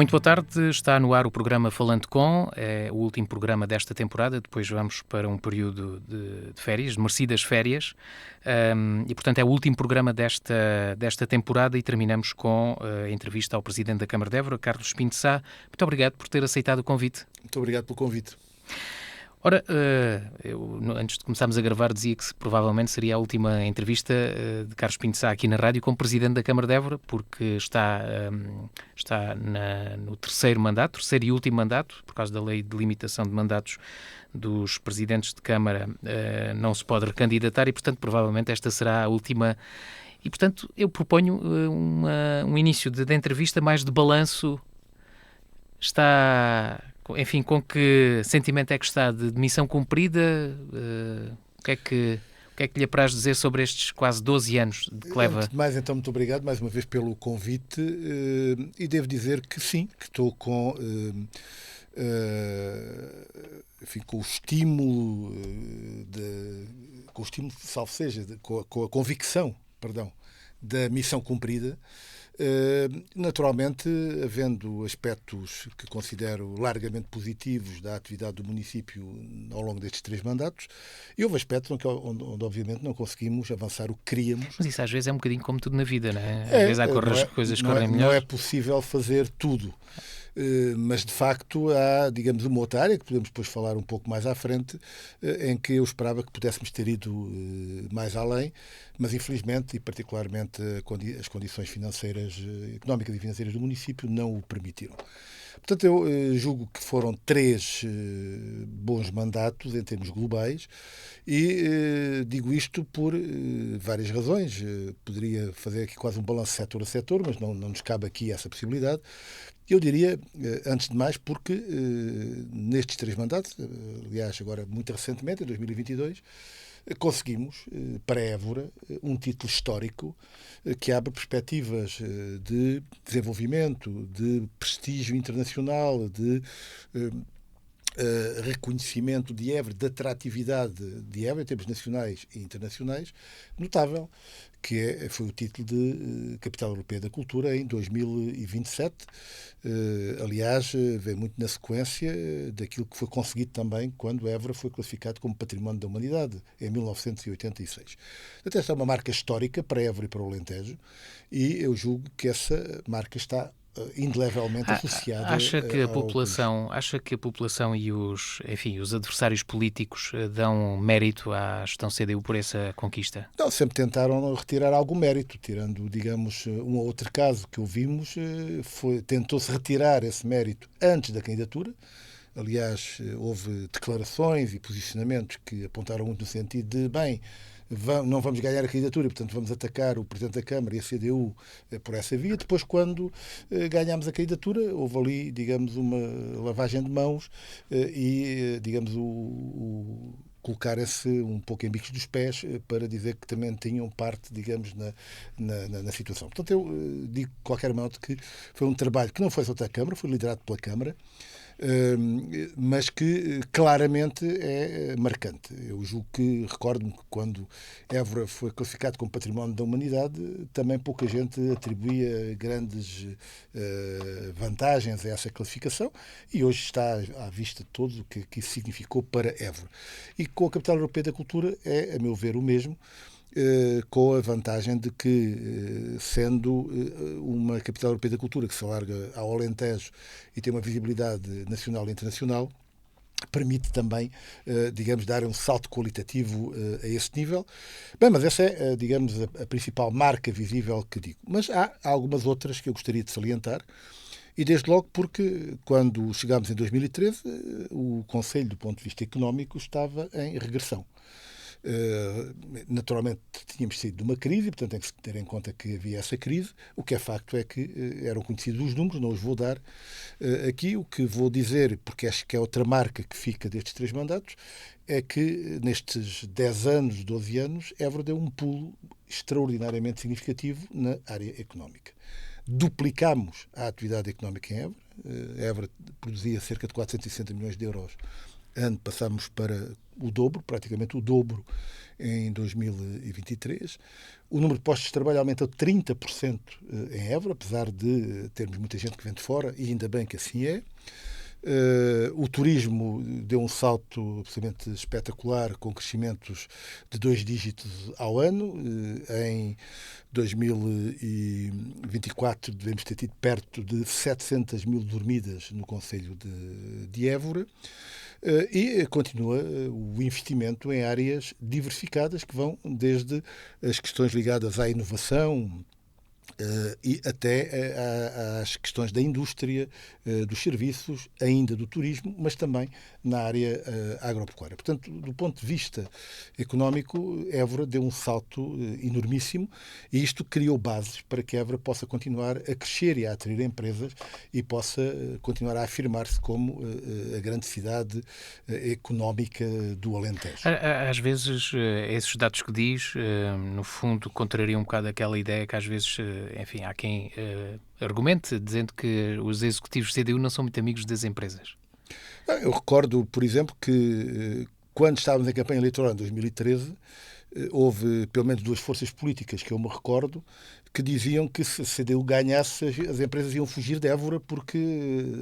Muito boa tarde, está no ar o programa Falando Com, é o último programa desta temporada, depois vamos para um período de férias, de merecidas férias, e portanto é o último programa desta temporada e terminamos com a entrevista ao Presidente da Câmara de Évora, Carlos Pinto Sá. Muito obrigado por ter aceitado o convite. Muito obrigado pelo convite. Ora, eu, antes de começarmos a gravar, dizia que provavelmente seria a última entrevista de Carlos Pinto Sá aqui na rádio como Presidente da Câmara de Évora, porque está no terceiro e último mandato, por causa da lei de limitação de mandatos dos Presidentes de Câmara, não se pode recandidatar e, portanto, provavelmente esta será a última. E, portanto, eu proponho um início de entrevista mais de balanço. Enfim, com que sentimento é que está de missão cumprida? O que é que lhe apraz dizer sobre estes quase 12 anos de que leva? Antes de mais, então, muito obrigado mais uma vez pelo convite e devo dizer que sim, que estou com o estímulo, salvo seja, com a convicção, perdão, da missão cumprida. Naturalmente, havendo aspectos que considero largamente positivos da atividade do município ao longo destes 3 mandatos, e houve aspectos onde obviamente não conseguimos avançar o que queríamos. Mas isso às vezes é um bocadinho como tudo na vida, não é? Às vezes há as coisas correm melhor. Não é possível fazer tudo. Mas de facto há, digamos, uma outra área que podemos depois falar um pouco mais à frente, em que eu esperava que pudéssemos ter ido mais além, mas infelizmente e particularmente as condições económicas e financeiras do município não o permitiram. Portanto, eu julgo que foram 3 bons mandatos em termos globais e digo isto por várias razões. Poderia fazer aqui quase um balanço setor a setor, mas não nos cabe aqui essa possibilidade. Eu diria, antes de mais, porque nestes 3 mandatos, aliás, agora muito recentemente, em 2022, conseguimos, para Évora, um título histórico que abre perspectivas de desenvolvimento, de prestígio internacional, de reconhecimento de Évora, de atratividade de Évora, em termos nacionais e internacionais, notável, que foi o título de Capital Europeia da Cultura em 2027. Aliás, vem muito na sequência daquilo que foi conseguido também quando Évora foi classificado como Património da Humanidade, em 1986. Portanto, esta é uma marca histórica para Évora e para o Alentejo, e eu julgo que essa marca está indelevelmente associada acha que a população e os adversários políticos dão mérito à gestão CDU por essa conquista? Não, sempre tentaram retirar algum mérito, tirando, digamos, um ou outro caso que ouvimos, tentou-se retirar esse mérito antes da candidatura. Aliás, houve declarações e posicionamentos que apontaram muito no sentido de, bem, não vamos ganhar a candidatura, portanto vamos atacar o Presidente da Câmara e a CDU por essa via. Depois, quando ganhámos a candidatura, houve ali, digamos, uma lavagem de mãos e, digamos, colocar-se um pouco em bicos dos pés para dizer que também tinham parte, digamos, na situação. Portanto, eu digo de qualquer modo que foi um trabalho que não foi só da Câmara, foi liderado pela Câmara, mas que claramente é marcante. Eu julgo que, recordo-me que quando Évora foi classificado como Património da Humanidade, também pouca gente atribuía grandes vantagens a essa classificação, e hoje está à vista de todos o que isso significou para Évora. E com a Capital Europeia da Cultura é, a meu ver, o mesmo, com a vantagem de que, sendo uma capital europeia da cultura que se alarga ao Alentejo e tem uma visibilidade nacional e internacional, permite também, digamos, dar um salto qualitativo a esse nível. Bem, mas essa é, digamos, a principal marca visível que digo. Mas há algumas outras que eu gostaria de salientar. E desde logo porque, quando chegámos em 2013, o Conselho, do ponto de vista económico, estava em regressão. Naturalmente tínhamos saído de uma crise, portanto tem que se ter em conta que havia essa crise. O que é facto é que eram conhecidos os números, não os vou dar aqui. O que vou dizer, porque acho que é outra marca que fica destes 3 mandatos, é que nestes 10 anos, 12 anos, Évora deu um pulo extraordinariamente significativo na área económica. Duplicámos a atividade económica em Évora. Évora produzia cerca de 460 milhões de euros ano passámos para o dobro, praticamente o dobro em 2023. O número de postos de trabalho aumentou 30% em Évora, apesar de termos muita gente que vem de fora, e ainda bem que assim é. O turismo deu um salto absolutamente espetacular, com crescimentos de 2 dígitos ao ano. Em 2024 devemos ter tido perto de 700 mil dormidas no concelho de Évora. E continua o investimento em áreas diversificadas que vão desde as questões ligadas à inovação, e até às questões da indústria, dos serviços, ainda do turismo, mas também na área agropecuária. Portanto, do ponto de vista económico, Évora deu um salto enormíssimo e isto criou bases para que Évora possa continuar a crescer e a atrair empresas e possa continuar a afirmar-se como a grande cidade económica do Alentejo. Às vezes, esses dados que diz, no fundo, contrariam um bocado aquela ideia que às vezes, enfim, há quem argumente dizendo que os executivos CDU não são muito amigos das empresas. Eu recordo, por exemplo, que quando estávamos em campanha eleitoral em 2013, houve pelo menos 2 forças políticas que eu me recordo que diziam que se a CDU ganhasse, as empresas iam fugir de Évora porque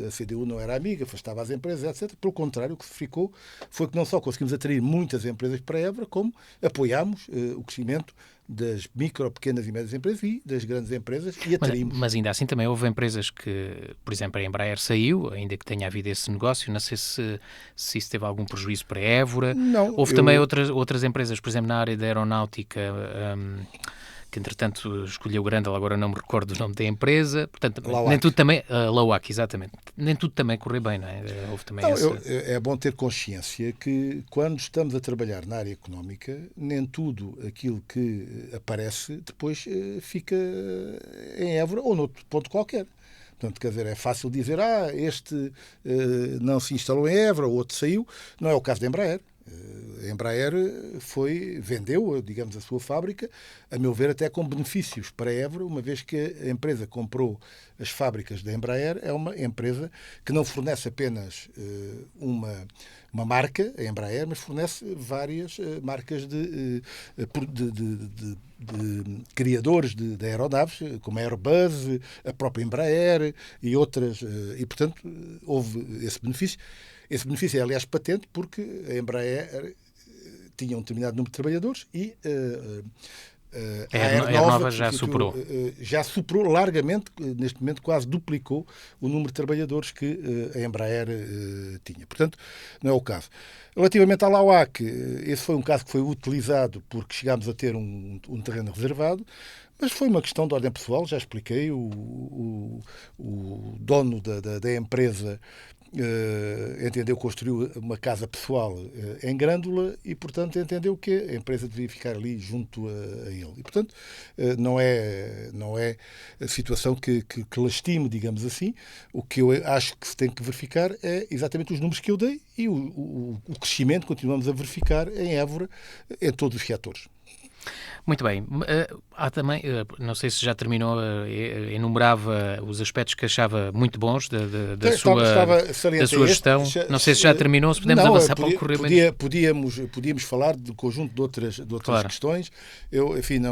a CDU não era amiga, afastava as empresas, etc. Pelo contrário, o que se ficou foi que não só conseguimos atrair muitas empresas para Évora, como apoiámos o crescimento das micro, pequenas e médias empresas e das grandes empresas e atraímos. Mas ainda assim também houve empresas que, por exemplo, a Embraer saiu, ainda que tenha havido esse negócio, não sei se isso teve algum prejuízo para Évora. Não, houve também outras empresas, por exemplo, na área da aeronáutica, que entretanto escolheu Grendel, agora não me recordo o nome da empresa, portanto, nem tudo também, LAUAC, exatamente, nem tudo também correu bem, não é? Houve também é bom ter consciência que quando estamos a trabalhar na área económica, nem tudo aquilo que aparece depois fica em Évora ou noutro ponto qualquer. Portanto, quer dizer, é fácil dizer, este não se instalou em Évora, o outro saiu. Não é o caso da Embraer. A Embraer vendeu, digamos, a sua fábrica, a meu ver, até com benefícios para a Évora, uma vez que a empresa comprou as fábricas da Embraer. É uma empresa que não fornece apenas uma marca, a Embraer, mas fornece várias marcas de criadores de aeronaves, como a Airbus, a própria Embraer e outras, e, portanto, houve esse benefício. Esse benefício é, aliás, patente, porque a Embraer tinha um determinado número de trabalhadores e a Aernova já superou largamente, neste momento quase duplicou o número de trabalhadores que a Embraer tinha. Portanto, não é o caso. Relativamente à LAUAC, esse foi um caso que foi utilizado porque chegámos a ter um terreno reservado, mas foi uma questão de ordem pessoal, já expliquei. O dono da empresa entendeu que construiu uma casa pessoal em Grândola e, portanto, entendeu que a empresa devia ficar ali junto a ele. E, portanto, não é a situação que lastime, digamos assim. O que eu acho que se tem que verificar é exatamente os números que eu dei e o crescimento que continuamos a verificar em Évora, em todos os setores. Muito bem. Há também, não sei se já terminou, enumerava os aspectos que achava muito bons da sua gestão. Não sei se já terminou, se podemos avançar para o correr. Podíamos falar de conjunto de outras claro. Questões. Eu, enfim,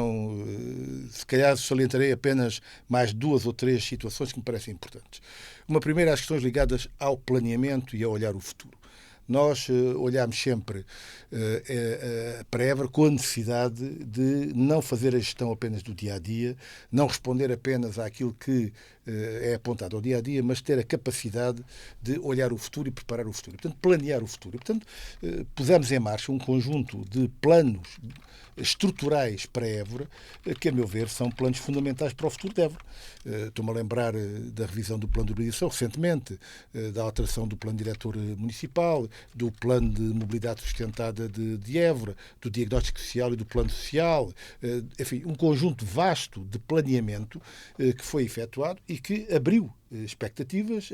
se calhar salientarei apenas mais 2 ou 3 situações que me parecem importantes. Uma primeira, as questões ligadas ao planeamento e a olhar o futuro. Nós olhamos sempre para Évora com a necessidade de não fazer a gestão apenas do dia-a-dia, não responder apenas àquilo que é apontado ao dia-a-dia, mas ter a capacidade de olhar o futuro e preparar o futuro. Portanto, planear o futuro. Portanto, pusemos em marcha um conjunto de planos estruturais para Évora, que, a meu ver, são planos fundamentais para o futuro de Évora. Estou-me a lembrar da revisão do plano de urbanização recentemente, da alteração do plano diretor municipal, do plano de mobilidade sustentada de Évora, do diagnóstico social e do plano social, enfim, um conjunto vasto de planeamento que foi efetuado e que abriu expectativas,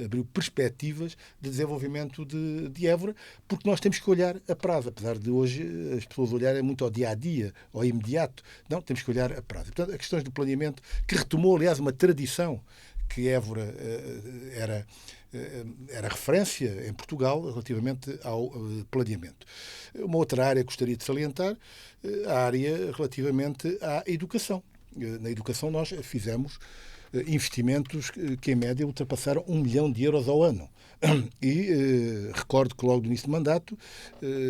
abriu perspectivas de desenvolvimento de Évora, porque nós temos que olhar a prazo, apesar de hoje as pessoas olharem muito ao dia-a-dia, ao imediato. Não, temos que olhar a prazo. Portanto, as questões do planeamento, que retomou, aliás, uma tradição que Évora era referência em Portugal relativamente ao planeamento. Uma outra área que gostaria de salientar, a área relativamente à educação. Na educação nós fizemos investimentos que em média ultrapassaram 1 milhão de euros ao ano. E recordo que logo no início do mandato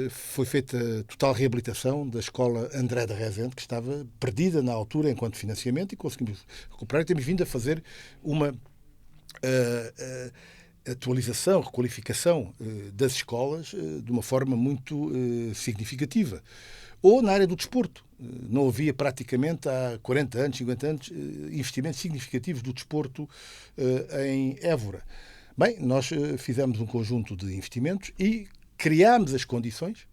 foi feita total reabilitação da escola André de Rezende, que estava perdida na altura enquanto financiamento, e conseguimos recuperar, e temos vindo a fazer uma atualização, requalificação das escolas de uma forma muito significativa. Ou na área do desporto. Não havia praticamente há 40 anos, 50 anos, investimentos significativos do desporto em Évora. Bem, nós fizemos um conjunto de investimentos e criámos as condições,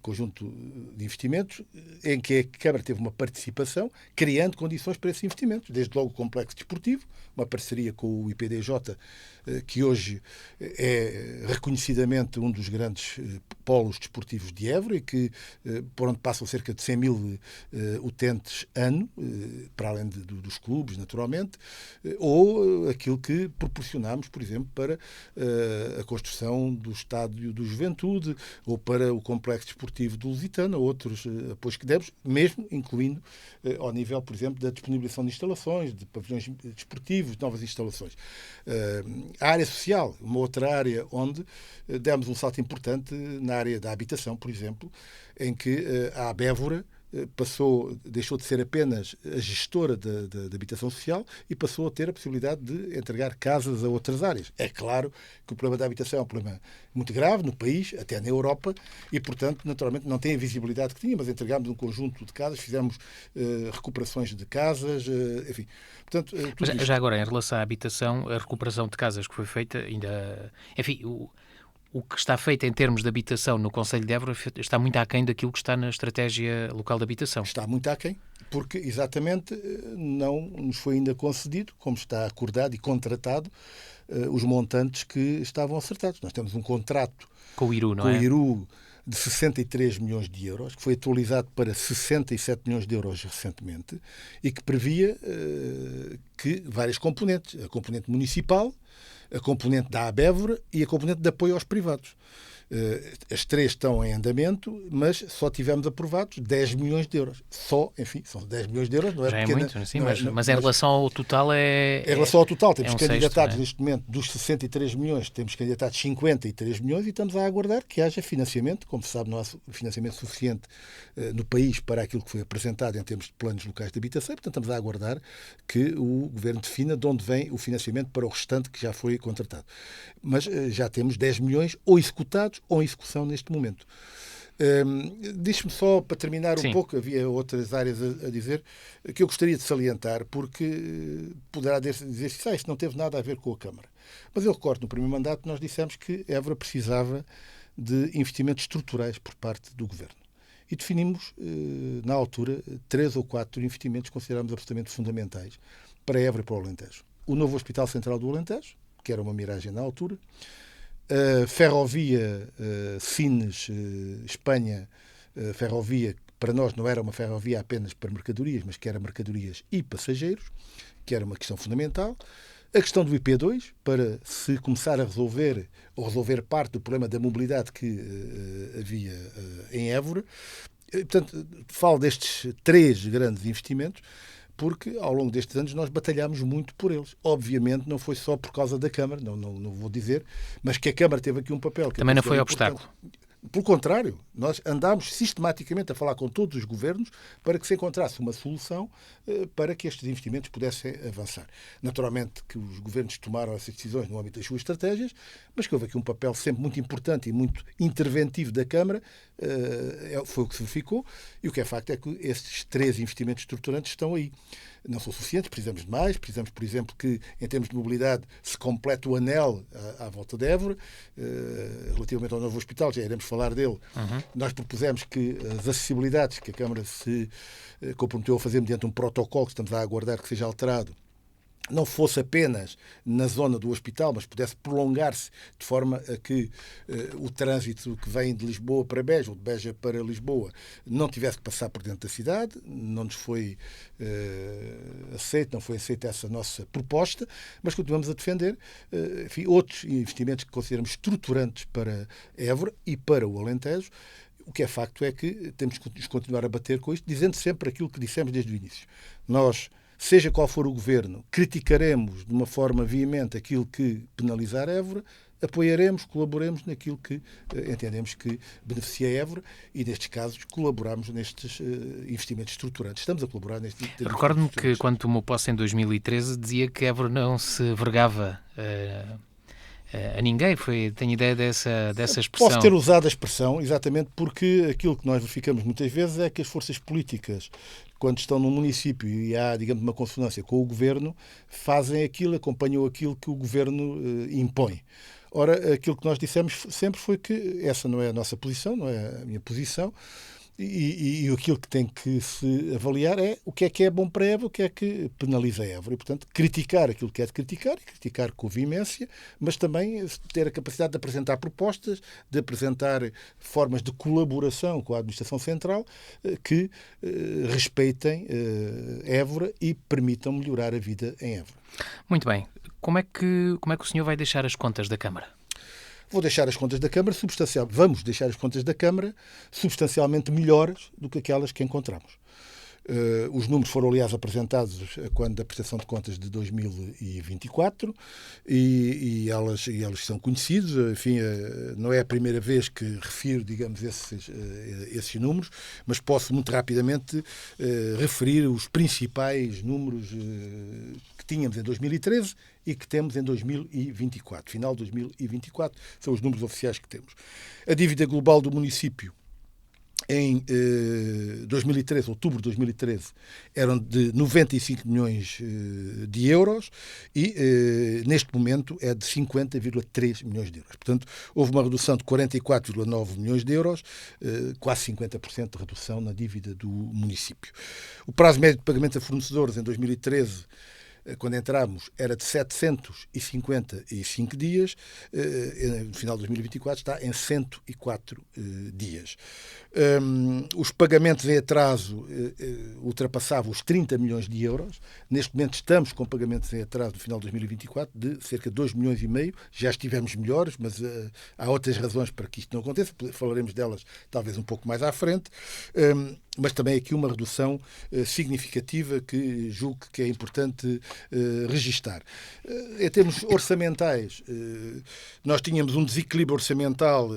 conjunto de investimentos, em que a Câmara teve uma participação, criando condições para esses investimentos. Desde logo o complexo desportivo, uma parceria com o IPDJ, que hoje é reconhecidamente um dos grandes polos desportivos de Évora e que, por onde passam cerca de 100 mil utentes ano, para além dos clubes, naturalmente, ou aquilo que proporcionámos, por exemplo, para a construção do estádio do Juventude ou para o complexo desportivo do Lusitano, outros apoios que demos, mesmo incluindo ao nível, por exemplo, da disponibilização de instalações, de pavilhões desportivos, de novas instalações. A área social, uma outra área onde demos um salto importante na área da habitação, por exemplo, em que a Abévora deixou de ser apenas a gestora da habitação social e passou a ter a possibilidade de entregar casas a outras áreas. É claro que o problema da habitação é um problema muito grave no país, até na Europa, e, portanto, naturalmente não tem a visibilidade que tinha, mas entregámos um conjunto de casas, fizemos recuperações de casas, enfim. Portanto, mas já agora, em relação à habitação, a recuperação de casas que foi feita, ainda... Enfim, o que está feito em termos de habitação no Concelho de Évora está muito aquém daquilo que está na estratégia local de habitação. Está muito aquém, porque exatamente não nos foi ainda concedido, como está acordado e contratado, os montantes que estavam acertados. Nós temos um contrato com o Iru, não é? Com o Iru de 63 milhões de euros, que foi atualizado para 67 milhões de euros recentemente, e que previa que várias componentes, a componente municipal, a componente da Abévora e a componente de apoio aos privados. As três estão em andamento, mas só tivemos aprovados 10 milhões de euros. Só, enfim, são 10 milhões de euros, não é já pequena, é muito, sim, mas em relação ao total Em relação ao total, temos candidatados sexto, neste momento dos 63 milhões, temos candidatados 53 milhões e estamos a aguardar que haja financiamento. Como se sabe, não há financiamento suficiente no país para aquilo que foi apresentado em termos de planos locais de habitação, portanto estamos a aguardar que o Governo defina de onde vem o financiamento para o restante que já foi contratado. Mas já temos 10 milhões ou executados ou em execução neste momento. Diz-me só, para terminar um pouco, havia outras áreas a dizer, que eu gostaria de salientar, porque poderá dizer-se que isto não teve nada a ver com a Câmara. Mas eu recordo, no primeiro mandato, nós dissemos que Évora precisava de investimentos estruturais por parte do Governo. E definimos, na altura, 3 ou 4 investimentos que considerámos absolutamente fundamentais para Évora e para o Alentejo. O novo Hospital Central do Alentejo, que era uma miragem na altura, a ferrovia Sines, Espanha, ferrovia que para nós não era uma ferrovia apenas para mercadorias, mas que era mercadorias e passageiros, que era uma questão fundamental. A questão do IP2, para se começar a resolver ou resolver parte do problema da mobilidade que havia em Évora. Portanto, falo destes 3 grandes investimentos, porque ao longo destes anos nós batalhámos muito por eles. Obviamente não foi só por causa da Câmara, não vou dizer, mas que a Câmara teve aqui um papel. Também não foi obstáculo. Pelo contrário, nós andámos sistematicamente a falar com todos os governos para que se encontrasse uma solução para que estes investimentos pudessem avançar. Naturalmente que os governos tomaram essas decisões no âmbito das suas estratégias, mas que houve aqui um papel sempre muito importante e muito interventivo da Câmara, foi o que se verificou, e o que é facto é que estes 3 investimentos estruturantes estão aí. Não são suficientes, precisamos de mais. Precisamos, por exemplo, que em termos de mobilidade se complete o anel à volta de Évora. Relativamente ao novo hospital, já iremos falar dele. Nós propusemos que as acessibilidades que a Câmara se comprometeu a fazer mediante um protocolo que estamos a aguardar que seja alterado, não fosse apenas na zona do hospital, mas pudesse prolongar-se de forma a que o trânsito que vem de Lisboa para Beja ou de Beja para Lisboa não tivesse que passar por dentro da cidade. Não nos foi não foi aceita essa nossa proposta, mas continuamos a defender enfim, outros investimentos que consideramos estruturantes para Évora e para o Alentejo. O que é facto é que temos que continuar a bater com isto, dizendo sempre aquilo que dissemos desde o início. Nós, seja qual for o governo, criticaremos de uma forma veemente aquilo que penalizar Évora, apoiaremos, colaboremos naquilo que entendemos que beneficia a Évora e, nestes casos, colaboramos nestes investimentos estruturantes. Estamos a colaborar neste tipo de Recordo-me que, quando tomou posse em 2013, dizia que Évora não se vergava a ninguém. Tenho ideia dessa expressão. Posso ter usado a expressão exatamente porque aquilo que nós verificamos muitas vezes é que as forças políticas, quando estão num município e há, digamos, uma consonância com o governo, fazem aquilo, acompanham aquilo que o governo impõe. Ora, aquilo que nós dissemos sempre foi que essa não é a nossa posição, não é a minha posição, e aquilo que tem que se avaliar é o que é bom para a Évora, o que é que penaliza a Évora. E, portanto, criticar aquilo que é de criticar, e criticar com veemência, mas também ter a capacidade de apresentar propostas, de apresentar formas de colaboração com a Administração Central que respeitem Évora e permitam melhorar a vida em Évora. Muito bem. Como é que o senhor vai deixar as contas da Câmara? Vamos deixar as contas da Câmara substancialmente melhores do que aquelas que encontramos. Os números foram, aliás, apresentados quando da prestação de contas de 2024 e eles são conhecidos. Enfim, não é a primeira vez que refiro, digamos, esses números, mas posso muito rapidamente referir os principais números que tínhamos em 2013 e que temos em 2024. Final de 2024 são os números oficiais que temos. A dívida global do município em 2013, outubro de 2013, eram de 95 milhões de euros e, neste momento, é de 50,3 milhões de euros. Portanto, houve uma redução de 44,9 milhões de euros, quase 50% de redução na dívida do município. O prazo médio de pagamento a fornecedores em 2013, quando entramos, era de 755 dias, no final de 2024 está em 104 dias. Os pagamentos em atraso ultrapassavam os 30 milhões de euros. Neste momento estamos com pagamentos em atraso no final de 2024 de cerca de 2 milhões e meio. Já estivemos melhores, mas há outras razões para que isto não aconteça. Falaremos delas talvez um pouco mais à frente. Mas também aqui uma redução significativa que julgo que é importante registar. Em termos orçamentais, nós tínhamos um desequilíbrio orçamental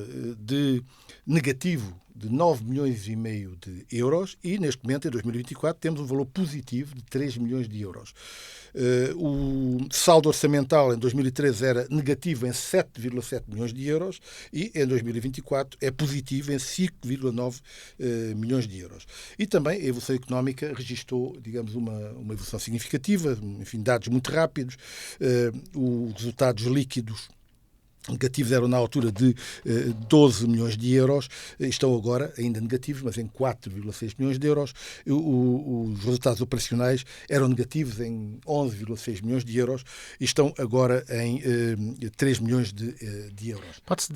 negativo de 9 milhões e meio de euros e, neste momento, em 2024, temos um valor positivo de 3 milhões de euros. O saldo orçamental em 2013 era negativo em 7,7 milhões de euros e, em 2024, é positivo em 5,9 milhões de euros. E também a evolução económica registou, digamos, uma evolução significativa, enfim, dados muito rápidos, os resultados líquidos negativos eram na altura de 12 milhões de euros, estão agora ainda negativos, mas em 4,6 milhões de euros. Os resultados operacionais eram negativos em 11,6 milhões de euros e estão agora em 3 milhões de euros. Pode-se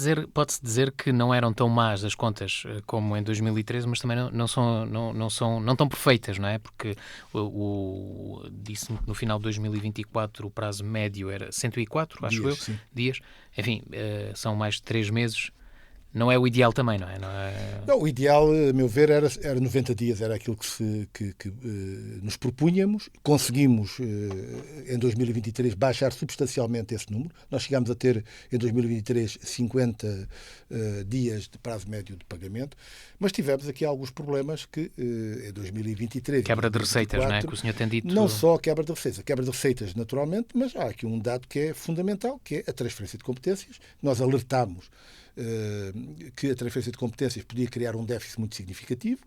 dizer que não eram tão más as contas como em 2013, mas também não tão perfeitas, não é? Porque disse-me que no final de 2024 o prazo médio era 104, acho eu, dias. Enfim, são mais de 3 meses. Não é o ideal também, não é? Não, o ideal, a meu ver, era 90 dias. Era aquilo que nos propunhamos. Conseguimos, em 2023, baixar substancialmente esse número. Nós chegámos a ter, em 2023, 50 dias de prazo médio de pagamento. Mas tivemos aqui alguns problemas que, em 2023... Quebra de receitas, não é? Que o senhor tem dito... Não só quebra de receitas. Quebra de receitas, naturalmente, mas há aqui um dado que é fundamental, que é a transferência de competências. Nós alertámos que a transferência de competências podia criar um déficit muito significativo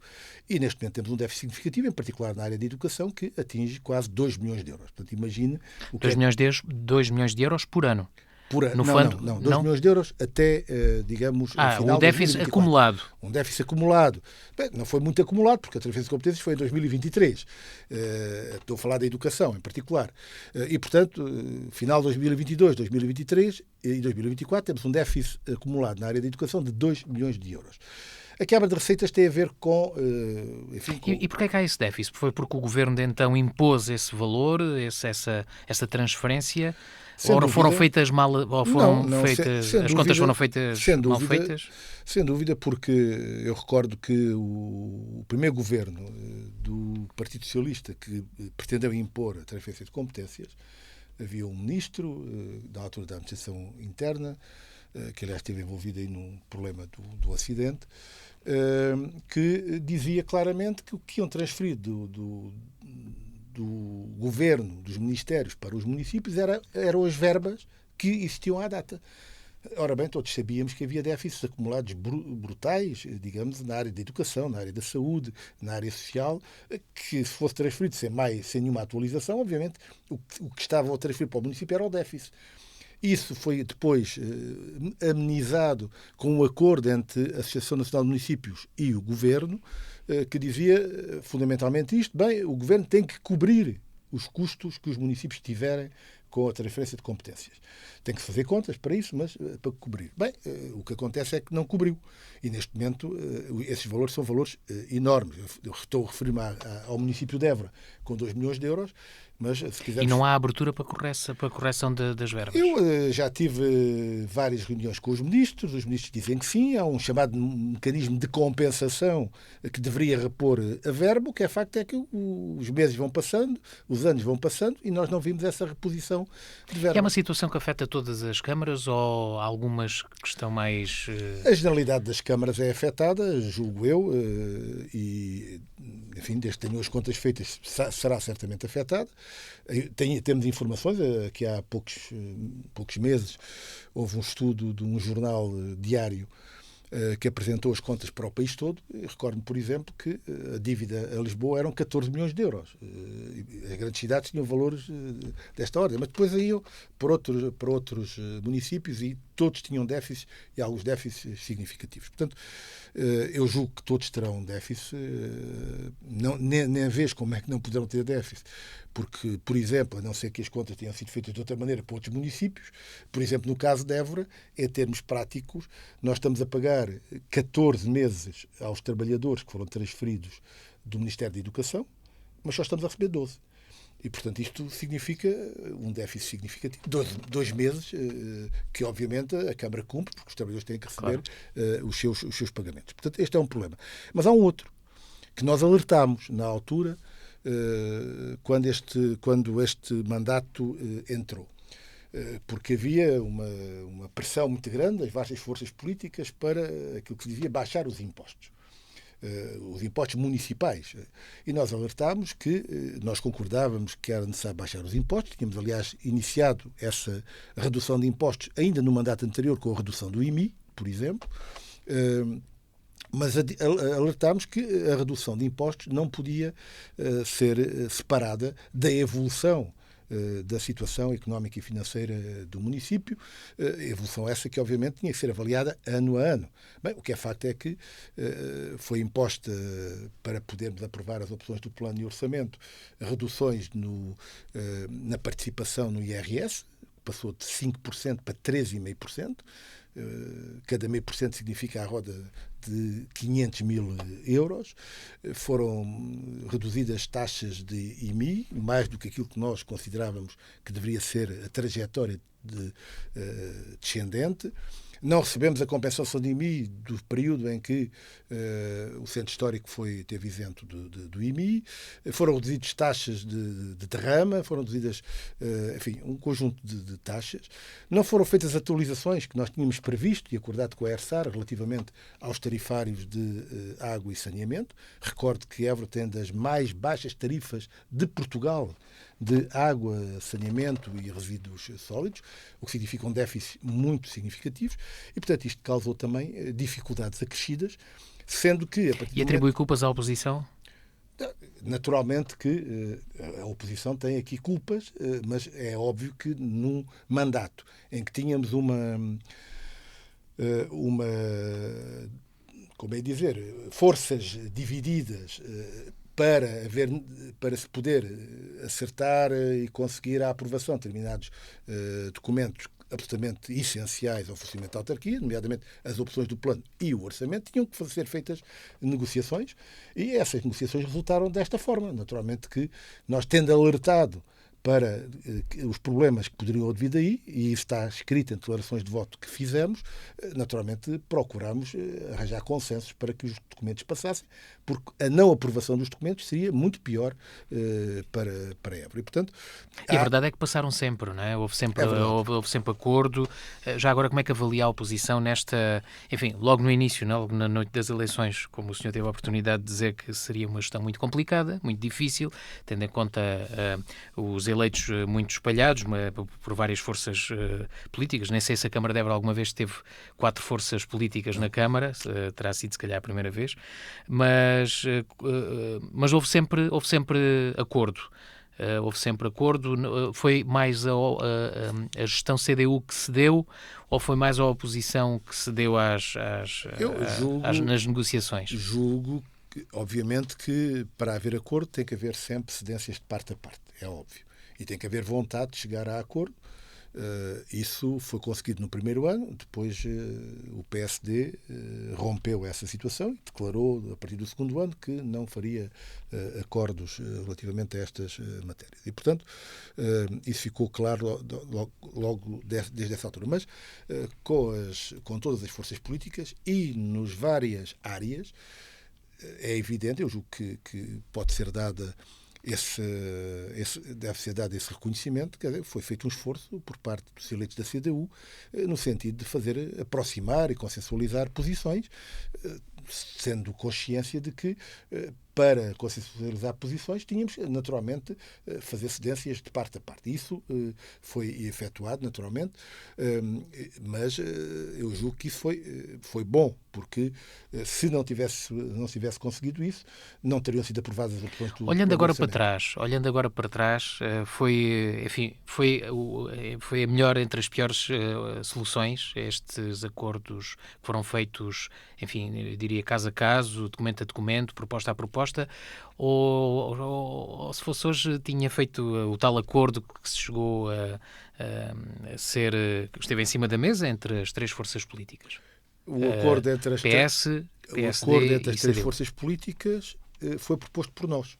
e neste momento temos um déficit significativo, em particular na área da educação, que atinge quase 2 milhões de euros. Portanto, imagine... 2 milhões de euros por ano. Por no não, fundo, não, 2 milhões de euros até, digamos, no final o de déficit 2024. acumulado. Um déficit acumulado. Bem, não foi muito acumulado, porque a transferência de competências foi em 2023. Estou a falar da educação, em particular. E, portanto, final de 2022, 2023 e 2024, temos um déficit acumulado na área da educação de 2 milhões de euros. A quebra de receitas tem a ver com... enfim, E porquê que há esse déficit? Foi porque o Governo de então impôs esse valor, essa transferência? Ou foram feitas mal, ou foram não, feitas, sem as dúvida, contas foram feitas mal feitas? Sem dúvida, porque eu recordo que o primeiro governo do Partido Socialista que pretendeu impor a transferência de competências, havia um ministro, da altura da administração interna, que aliás esteve envolvido aí num problema do acidente, que dizia claramente que o que iam transferir do governo, dos ministérios para os municípios eram as verbas que existiam à data. Ora bem, todos sabíamos que havia déficits acumulados brutais, digamos, na área da educação, na área da saúde, na área social, que se fosse transferido sem nenhuma atualização, obviamente, o que estava a transferir para o município era o déficit. Isso foi depois amenizado com um acordo entre a Associação Nacional de Municípios e o Governo, que dizia fundamentalmente isto: bem, o Governo tem que cobrir os custos que os municípios tiverem com a transferência de competências. Tem que fazer contas para isso, mas para cobrir. Bem, o que acontece é que não cobriu. E neste momento esses valores são valores enormes. Eu estou a referir-me ao município de Évora, com 2 milhões de euros, mas se quisermos... E não há abertura para a correção das verbas? Eu já tive várias reuniões com os ministros dizem que sim, há um chamado mecanismo de compensação que deveria repor a verba. O que é facto é que os meses vão passando, os anos vão passando e nós não vimos essa reposição de verba. É uma situação que afeta todas as câmaras ou algumas que estão mais... A generalidade das câmaras é afetada, julgo eu, e, enfim, desde que tenham as contas feitas, será certamente afetada. Temos informações que há poucos meses houve um estudo de um jornal diário que apresentou as contas para o país todo. Recordo-me, por exemplo, que a dívida a Lisboa eram 14 milhões de euros. As grandes cidades tinham valores desta ordem, mas depois iam para outros municípios e todos tinham déficits e alguns déficits significativos. Portanto, eu julgo que todos terão déficit, nem vês como é que não poderão ter déficit. Porque, por exemplo, a não ser que as contas tenham sido feitas de outra maneira para outros municípios, por exemplo, no caso de Évora, em termos práticos, nós estamos a pagar 14 meses aos trabalhadores que foram transferidos do Ministério da Educação, mas só estamos a receber 12. E, portanto, isto significa um déficit significativo. 2 meses que, obviamente, a Câmara cumpre, porque os trabalhadores têm que receber os seus pagamentos. Portanto, este é um problema. Mas há um outro, que nós alertámos na altura, quando este mandato entrou. Porque havia uma pressão muito grande das várias forças políticas para aquilo que se dizia baixar os impostos municipais. E nós alertámos que nós concordávamos que era necessário baixar os impostos. Tínhamos, aliás, iniciado essa redução de impostos ainda no mandato anterior com a redução do IMI, por exemplo. Mas alertámos que a redução de impostos não podia ser separada da evolução da situação económica e financeira do município, evolução essa que obviamente tinha que ser avaliada ano a ano. Bem, o que é facto é que foi imposta, para podermos aprovar as opções do plano de orçamento, reduções na participação no IRS, passou de 5% para 13,5%. Cada meio por cento significa a roda de 500 mil euros. Foram reduzidas taxas de IMI, mais do que aquilo que nós considerávamos que deveria ser a trajetória descendente. Não recebemos a compensação de IMI do período em que o centro histórico teve isento do IMI. Foram reduzidas taxas de derrama, foram reduzidas, enfim, um conjunto de taxas. Não foram feitas atualizações que nós tínhamos previsto e acordado com a ERSAR relativamente aos tarifários de água e saneamento. Recordo que Évora tem das mais baixas tarifas de Portugal de água, saneamento e resíduos sólidos, o que significa um déficit muito significativo e, portanto, isto causou também dificuldades acrescidas, sendo que... E atribui culpas à oposição? Naturalmente que a oposição tem aqui culpas, mas é óbvio que num mandato em que tínhamos como é dizer, forças divididas para se poder acertar e conseguir a aprovação de determinados documentos absolutamente essenciais ao funcionamento da autarquia, nomeadamente as opções do plano e o orçamento, tinham que ser feitas negociações e essas negociações resultaram desta forma. Naturalmente que nós, tendo alertado para os problemas que poderiam vir daí, e isso está escrito em declarações de voto que fizemos, naturalmente procuramos arranjar consensos para que os documentos passassem, porque a não aprovação dos documentos seria muito pior para Évora. E, portanto, e a verdade é que passaram sempre, não é? Houve sempre acordo. Já agora, como é que avalia a oposição nesta... Enfim, logo no início, logo na noite das eleições, como o senhor teve a oportunidade de dizer que seria uma gestão muito complicada, muito difícil, tendo em conta os eleitos muito espalhados por várias forças políticas. Nem sei se a Câmara de Évora alguma vez teve 4 forças políticas na Câmara, terá sido se calhar a primeira vez, mas houve sempre acordo. Houve sempre acordo. Foi mais a gestão CDU que cedeu ou foi mais a oposição que cedeu nas negociações? Julgo que, obviamente, que para haver acordo tem que haver sempre cedências de parte a parte, é óbvio. E tem que haver vontade de chegar a acordo. Isso foi conseguido no primeiro ano, depois o PSD rompeu essa situação e declarou, a partir do segundo ano, que não faria acordos relativamente a estas matérias. E, portanto, isso ficou claro logo desde essa altura. Mas com todas as forças políticas e nas várias áreas, é evidente, eu julgo que pode ser dada deve ser dado esse reconhecimento, quer dizer, foi feito um esforço por parte dos eleitos da CDU no sentido de fazer aproximar e consensualizar posições, sendo consciência de que para consensualizar posições tínhamos naturalmente fazer cedências de parte a parte. Isso foi efetuado naturalmente, mas eu julgo que isso foi bom, porque se não tivesse conseguido isso, não teriam sido aprovadas as opções do Olhando agora para trás, foi a melhor entre as piores soluções, estes acordos que foram feitos, enfim, eu diria caso a caso, documento a documento, proposta a proposta, ou se fosse hoje tinha feito o tal acordo que se chegou a ser, que esteve em cima da mesa entre as 3 forças políticas. O acordo entre as três forças políticas foi proposto por nós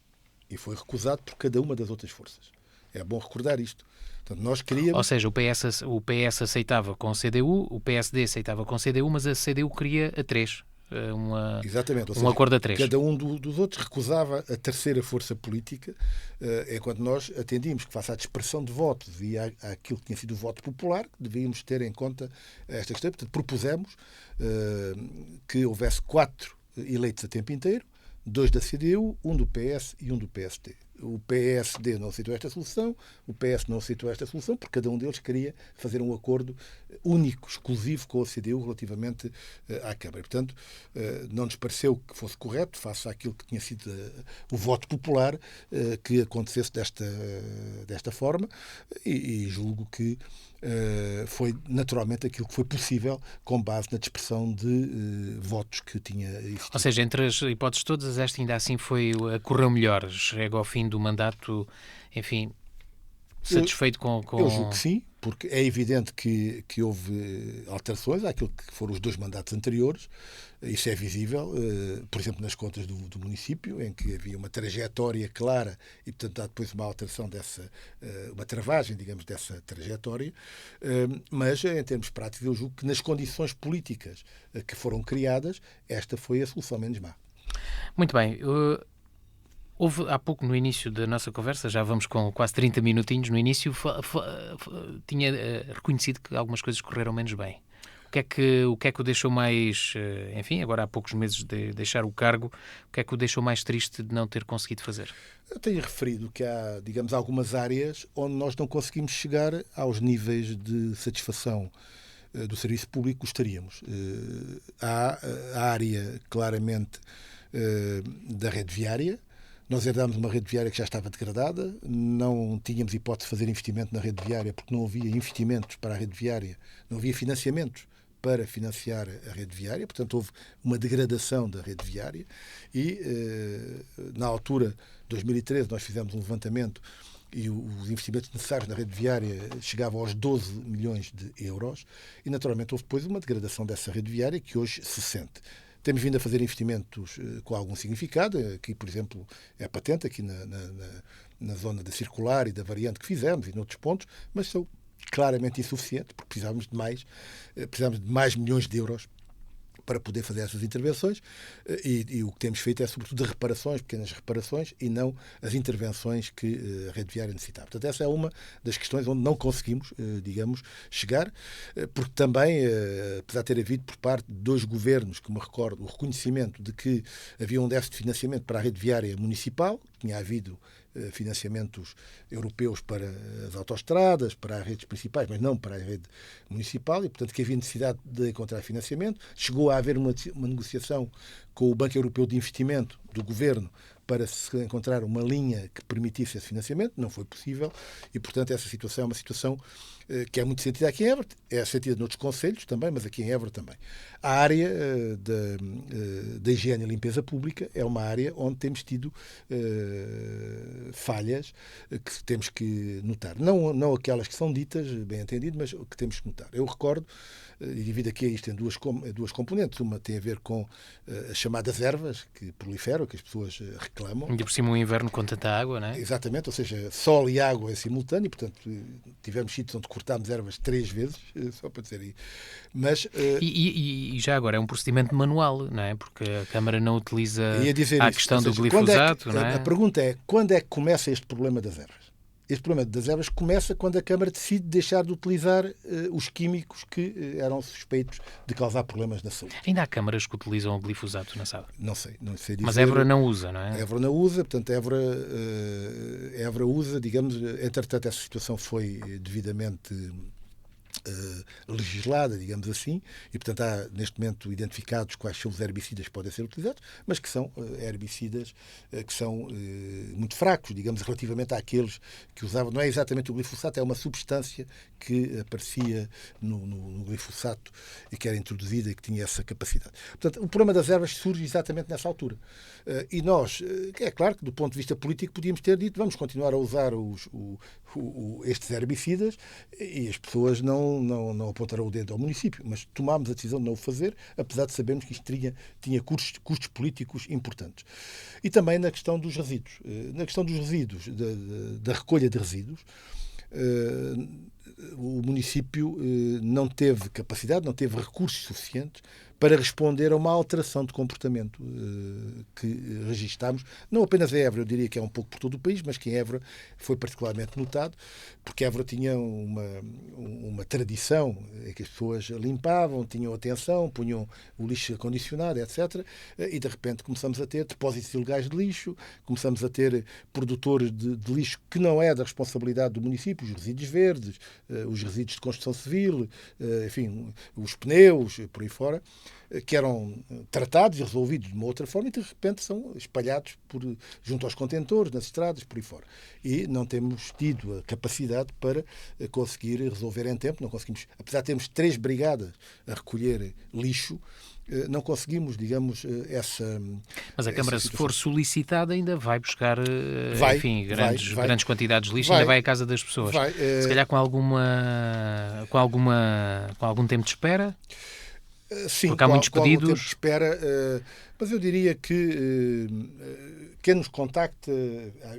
e foi recusado por cada uma das outras forças. É bom recordar isto. Portanto, nós queríamos... Ou seja, o PS aceitava com a CDU, o PSD aceitava com a CDU, mas a CDU queria a 3. Exatamente, ou um seja, acordo a 3. Cada um dos outros recusava a terceira força política, enquanto nós atendíamos que, face à dispersão de votos e àquilo que tinha sido o voto popular, devíamos ter em conta esta questão. Portanto, propusemos que houvesse 4 eleitos a tempo inteiro, 2 da CDU, 1 do PS e 1 do PSD. O PSD não aceitou esta solução, o PS não aceitou esta solução, porque cada um deles queria fazer um acordo único, exclusivo com a CDU relativamente à Câmara. Portanto, não nos pareceu que fosse correto, face àquilo que tinha sido o voto popular, que acontecesse desta forma, e julgo que foi naturalmente aquilo que foi possível com base na dispersão de votos que tinha existido. Ou seja, entre as hipóteses todas, esta ainda assim correu melhor. Chega ao fim do mandato, enfim, satisfeito com... Eu julgo que sim, porque é evidente que houve alterações àquilo que foram os 2 mandatos anteriores. Isso é visível, por exemplo, nas contas do município, em que havia uma trajetória clara e, portanto, há depois uma alteração uma travagem, digamos, dessa trajetória. Mas, em termos práticos, eu julgo que nas condições políticas que foram criadas, esta foi a solução menos má. Muito bem. Houve há pouco, no início da nossa conversa, já vamos com quase 30 minutinhos, no início tinha reconhecido que algumas coisas correram menos bem. O que é que o deixou mais, enfim, agora há poucos meses de deixar o cargo, o que é que o deixou mais triste de não ter conseguido fazer? Eu tenho referido que há, digamos, algumas áreas onde nós não conseguimos chegar aos níveis de satisfação do serviço público que gostaríamos. Há a área, claramente, da rede viária, Nós herdámos uma rede viária que já estava degradada, não tínhamos hipótese de fazer investimento na rede viária porque não havia investimentos para a rede viária, não havia financiamentos para financiar a rede viária, portanto houve uma degradação da rede viária e, na altura, 2013, nós fizemos um levantamento e os investimentos necessários na rede viária chegavam aos 12 milhões de euros e, naturalmente, houve depois uma degradação dessa rede viária que hoje se sente. Temos vindo a fazer investimentos com algum significado, aqui, por exemplo, é patente, aqui na zona da circular e da variante que fizemos e noutros pontos, mas são claramente insuficientes, porque precisávamos de mais milhões de euros para poder fazer essas intervenções e o que temos feito é, sobretudo, reparações, pequenas reparações e não as intervenções que a rede viária necessitava. Portanto, essa é uma das questões onde não conseguimos, digamos, chegar, porque também, apesar de ter havido por parte de 2 governos, que me recordo, o reconhecimento de que havia um déficit de financiamento para a rede viária municipal, tinha havido financiamentos europeus para as autoestradas, para as redes principais, mas não para a rede municipal, e, portanto, que havia necessidade de encontrar financiamento. Chegou a haver uma negociação com o Banco Europeu de Investimento do Governo para se encontrar uma linha que permitisse esse financiamento. Não foi possível e, portanto, essa situação é uma situação que é muito sentida aqui em Évora, é sentida noutros concelhos também, mas aqui em Évora também. A área da higiene e limpeza pública é uma área onde temos tido falhas que temos que notar. Não aquelas que são ditas, bem entendido, mas que temos que notar. Eu recordo, e divido aqui isto em duas componentes. Uma tem a ver com as chamadas ervas que proliferam, que as pessoas reclamam. E por cima o inverno com tanta água, não é? Exatamente, ou seja, sol e água é simultâneo, portanto, tivemos sítios onde cortámos ervas 3 vezes, só para dizer aí. Mas, e já agora é um procedimento manual, não é? Porque a Câmara não utiliza a questão do seja, glifosato, não é? A pergunta é, quando é que começa este problema das ervas? Este problema das ervas começa quando a Câmara decide deixar de utilizar os químicos que eram suspeitos de causar problemas na saúde. Ainda há câmaras que utilizam o glifosato na sala? Não sei dizer. Mas Évora não usa, não é? Évora não usa, portanto, Évora usa, digamos, entretanto essa situação foi devidamente legislada, digamos assim, e, portanto, há neste momento identificados quais são os herbicidas que podem ser utilizados, mas que são herbicidas que são muito fracos, digamos, relativamente àqueles que usavam. Não é exatamente o glifosato, é uma substância que aparecia no glifosato e que era introduzida e que tinha essa capacidade. Portanto, o problema das ervas surge exatamente nessa altura. E nós, é claro que do ponto de vista político podíamos ter dito vamos continuar a usar estes herbicidas e as pessoas não apontarão o dedo ao município, mas tomámos a decisão de não o fazer, apesar de sabermos que isto tinha custos políticos importantes. E também na questão dos resíduos. Na questão dos resíduos, da recolha de resíduos, o município não teve capacidade, não teve recursos suficientes para responder a uma alteração de comportamento que registámos, não apenas em Évora, eu diria que é um pouco por todo o país, mas que em Évora foi particularmente notado, porque Évora tinha uma tradição em que as pessoas limpavam, tinham atenção, punham o lixo acondicionado, etc. E de repente começamos a ter depósitos ilegais de lixo, começamos a ter produtores de lixo que não é da responsabilidade do município, os resíduos verdes, os resíduos de construção civil, enfim, os pneus, por aí fora, que eram tratados e resolvidos de uma outra forma e de repente são espalhados junto aos contentores, nas estradas, por aí fora. E não temos tido a capacidade para conseguir resolver em tempo, não conseguimos, apesar de termos 3 brigadas a recolher lixo, não conseguimos, digamos, essa... Mas a Câmara, se for solicitada, ainda vai buscar, enfim, grandes quantidades de lixo, ainda vai à casa das pessoas. Se calhar com algum tempo de espera? Sim, porque há muitos pedidos. Tempo de espera, mas eu diria que quem nos contacta,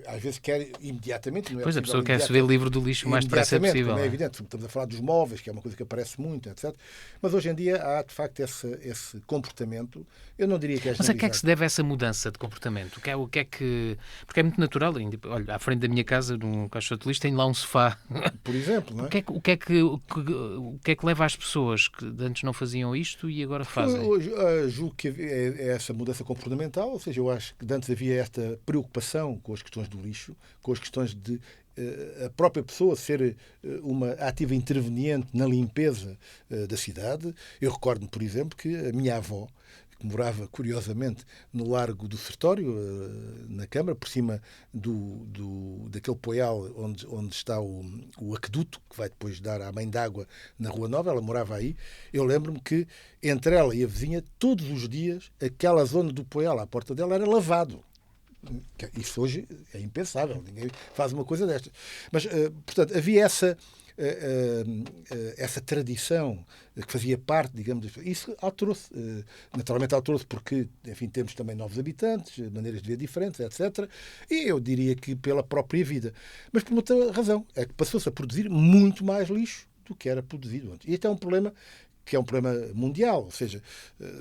às vezes quer imediatamente. Não é pois a pessoa quer se ver livre do lixo o mais depressa possível. Como é evidente, estamos a falar dos móveis, que é uma coisa que aparece muito, etc. Mas hoje em dia há, de facto, esse comportamento. Eu não diria que é generalizado. Mas a que é que se deve essa mudança de comportamento? O que é que... Porque é muito natural. Olha, à frente da minha casa, num caixote de lixo, tem lá um sofá. Por exemplo, não é? O que é que leva as pessoas que antes não faziam isto e agora fazem? Eu julgo que é essa mudança comportamental, ou seja, eu acho que antes havia esta preocupação com as questões do lixo, com as questões de a própria pessoa ser uma ativa interveniente na limpeza da cidade. Eu recordo-me, por exemplo, que a minha avó, que morava, curiosamente, no Largo do Sertório, na Câmara, por cima daquele poial onde está o aqueduto, que vai depois dar à Mãe d'Água na Rua Nova. Ela morava aí. Eu lembro-me que, entre ela e a vizinha, todos os dias, aquela zona do poial à porta dela era lavado. Isso hoje é impensável, ninguém faz uma coisa destas. Mas, portanto, havia essa tradição que fazia parte, digamos, isso alterou-se. Naturalmente alterou-se porque, enfim, temos também novos habitantes, maneiras de ver diferentes, etc. E eu diria que pela própria vida. Mas por outra razão, é que passou-se a produzir muito mais lixo do que era produzido antes. E este é um problema que é um problema mundial, ou seja,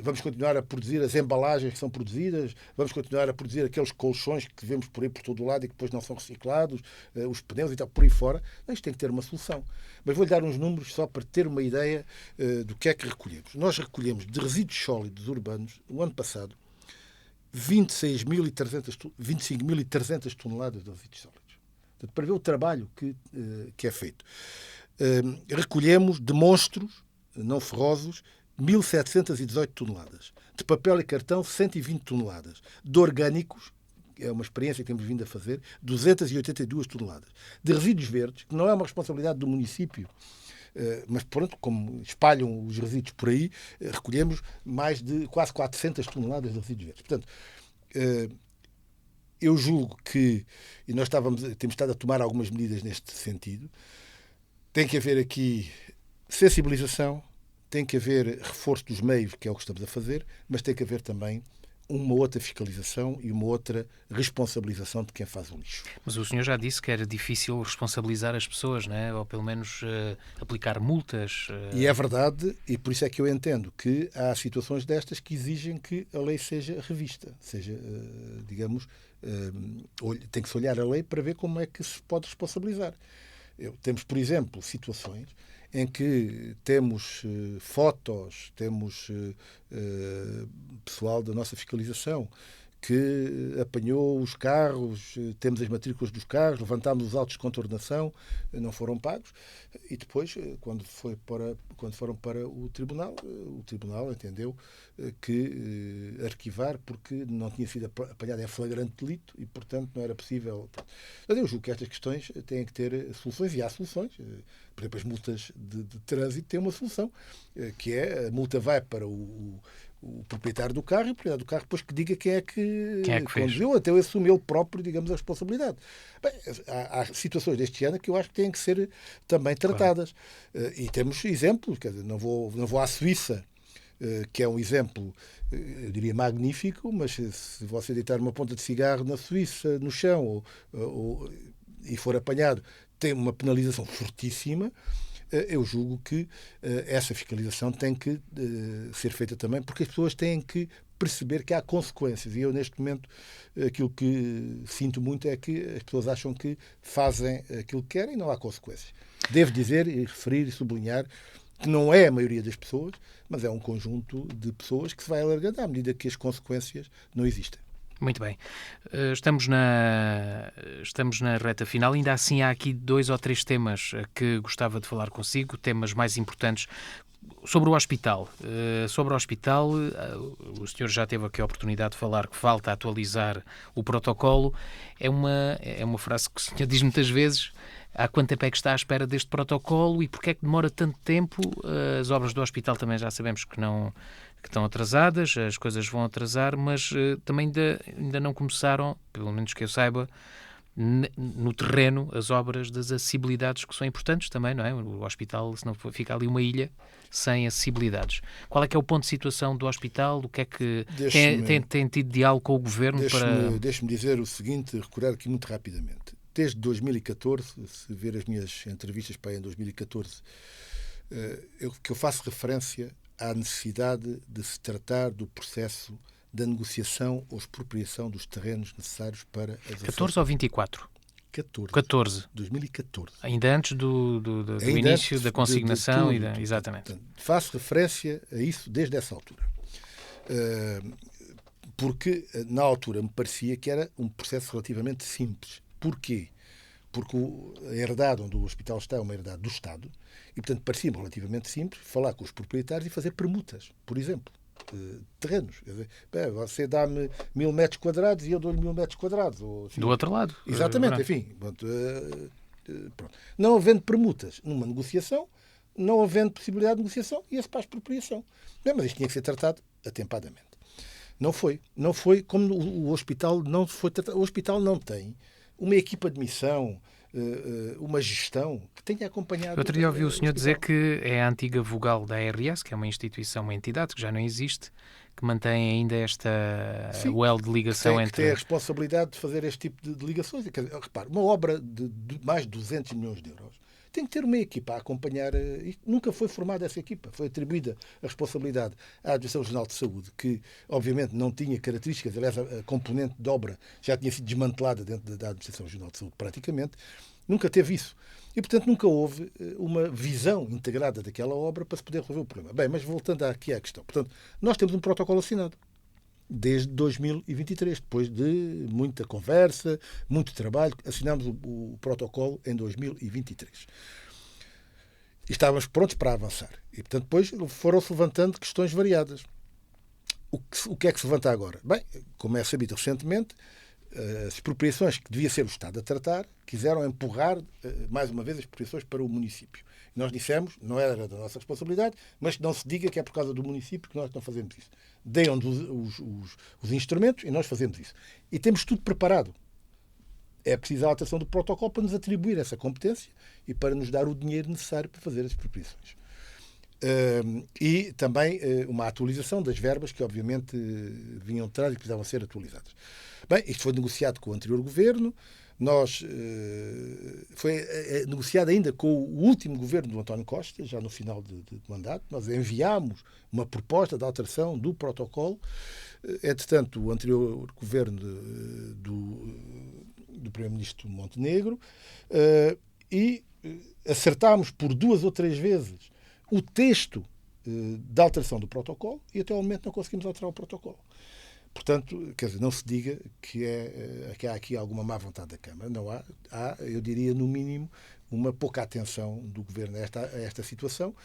vamos continuar a produzir as embalagens que são produzidas, vamos continuar a produzir aqueles colchões que vemos por aí por todo o lado e que depois não são reciclados, os pneus e tal, por aí fora. Isto tem que ter uma solução. Mas vou-lhe dar uns números só para ter uma ideia do que é que recolhemos. Nós recolhemos de resíduos sólidos urbanos, no ano passado, 25.300 toneladas de resíduos sólidos. Portanto, para ver o trabalho que é feito. Recolhemos de monstros não ferrosos, 1.718 toneladas. De papel e cartão, 120 toneladas. De orgânicos, é uma experiência que temos vindo a fazer, 282 toneladas. De resíduos verdes, que não é uma responsabilidade do município, mas pronto, como espalham os resíduos por aí, recolhemos mais de quase 400 toneladas de resíduos verdes. Portanto, eu julgo que, e nós temos estado a tomar algumas medidas neste sentido, tem que haver aqui sensibilização, tem que haver reforço dos meios, que é o que estamos a fazer, mas tem que haver também uma outra fiscalização e uma outra responsabilização de quem faz o lixo. Mas o senhor já disse que era difícil responsabilizar as pessoas, não é? Ou pelo menos aplicar multas. E é verdade, e por isso é que eu entendo que há situações destas que exigem que a lei seja revista. Seja, digamos, tem que se olhar a lei para ver como é que se pode responsabilizar. Temos, por exemplo, situações em que temos fotos, temos pessoal da nossa fiscalização que apanhou os carros, temos as matrículas dos carros, levantámos os autos de contornação, não foram pagos, e depois, quando foram para o tribunal entendeu que arquivar porque não tinha sido apanhado em flagrante delito e, portanto, não era possível. Eu julgo que estas questões têm que ter soluções, e há soluções. Por exemplo, as multas de trânsito têm uma solução, que é a multa vai para o proprietário do carro, e o proprietário do carro depois que diga quem é que conduziu, até ele assume ele próprio, digamos, a responsabilidade. Bem, há situações deste ano que eu acho que têm que ser também tratadas. Claro. E temos exemplos, quer dizer, não vou à Suíça, que é um exemplo, eu diria, magnífico, mas se você deitar uma ponta de cigarro na Suíça, no chão, e for apanhado, tem uma penalização fortíssima. Eu julgo que essa fiscalização tem que ser feita também, porque as pessoas têm que perceber que há consequências. E eu, neste momento, aquilo que sinto muito é que as pessoas acham que fazem aquilo que querem e não há consequências. Devo dizer e referir e sublinhar que não é a maioria das pessoas, mas é um conjunto de pessoas que se vai alargando à medida que as consequências não existem. Muito bem. Estamos na reta final. Ainda assim, há aqui 2 ou 3 temas que gostava de falar consigo, temas mais importantes. Sobre o hospital. Sobre o hospital, o senhor já teve aqui a oportunidade de falar que falta atualizar o protocolo. É uma frase que o senhor diz muitas vezes. Há quanto tempo é que está à espera deste protocolo e porquê é que demora tanto tempo? As obras do hospital também já sabemos que estão atrasadas, as coisas vão atrasar, mas também ainda não começaram, pelo menos que eu saiba, no terreno, as obras das acessibilidades que são importantes também, não é? O hospital, senão fica ali uma ilha sem acessibilidades. Qual é que é o ponto de situação do hospital? O que é que tem tido diálogo com o Governo para... Deixe-me dizer o seguinte, recordar aqui muito rapidamente. Desde 2014, se ver as minhas entrevistas para aí em 2014, que eu faço referência à necessidade de se tratar do processo da negociação ou expropriação dos terrenos necessários para... 14 ou 24? 14. 2014. Ainda antes do início da consignação. Exatamente. Portanto, faço referência a isso desde essa altura. Porque, na altura, me parecia que era um processo relativamente simples. Porquê? Porque a herdade onde o hospital está é uma herdade do Estado e, portanto, parecia-me relativamente simples falar com os proprietários e fazer permutas, por exemplo. terrenos. Quer dizer, bem, você dá-me 1000 metros quadrados e eu dou-lhe 1000 metros quadrados. Ou, assim, Do outro lado. exatamente, enfim. Pronto. Não havendo permutas numa negociação, não havendo possibilidade de negociação, ia-se para a expropriação. Bem, mas isto tinha que ser tratado atempadamente. Não foi. Não foi como o hospital não foi tratado. O hospital não tem uma equipa de missão, uma gestão que tenha acompanhado. Outro dia ouvi o senhor dizer que é a antiga vogal da ARS, que é uma instituição, uma entidade que já não existe, que mantém ainda esta well de ligação que tem a responsabilidade de fazer este tipo de ligações. Quer dizer, repare, uma obra de mais de 200 milhões de euros tem que ter uma equipa a acompanhar. Nunca foi formada essa equipa. Foi atribuída a responsabilidade à Administração Regional de Saúde, que obviamente não tinha características, aliás, a componente de obra já tinha sido desmantelada dentro da Administração Regional de Saúde, praticamente. Nunca teve isso. E, portanto, nunca houve uma visão integrada daquela obra para se poder resolver o problema. Bem, mas voltando aqui à questão. Portanto, nós temos um protocolo assinado desde 2023, depois de muita conversa, muito trabalho. Assinámos o protocolo em 2023. E estávamos prontos para avançar. E, portanto, depois foram-se levantando questões variadas. O que é que se levanta agora? Bem, como é sabido recentemente, as expropriações que devia ser o Estado a tratar quiseram empurrar mais uma vez as expropriações para o município. E nós dissemos, não era da nossa responsabilidade, mas que não se diga que é por causa do município que nós não fazemos isso. Deem-nos os instrumentos e nós fazemos isso. E temos tudo preparado. É preciso a alteração do protocolo para nos atribuir essa competência e para nos dar o dinheiro necessário para fazer as expropriações. E também uma atualização das verbas que obviamente vinham de trás e precisavam ser atualizadas. Bem, isto foi negociado com o anterior governo, foi negociado ainda com o último governo do António Costa, já no final de mandato. Nós enviámos uma proposta de alteração do protocolo. Entretanto, o anterior governo do Primeiro-Ministro Montenegro e acertámos por 2 ou 3 vezes o texto da alteração do protocolo e até ao momento não conseguimos alterar o protocolo. Portanto, quer dizer, não se diga que há aqui alguma má vontade da Câmara. Não há. Há, eu diria, no mínimo, uma pouca atenção do Governo a esta situação,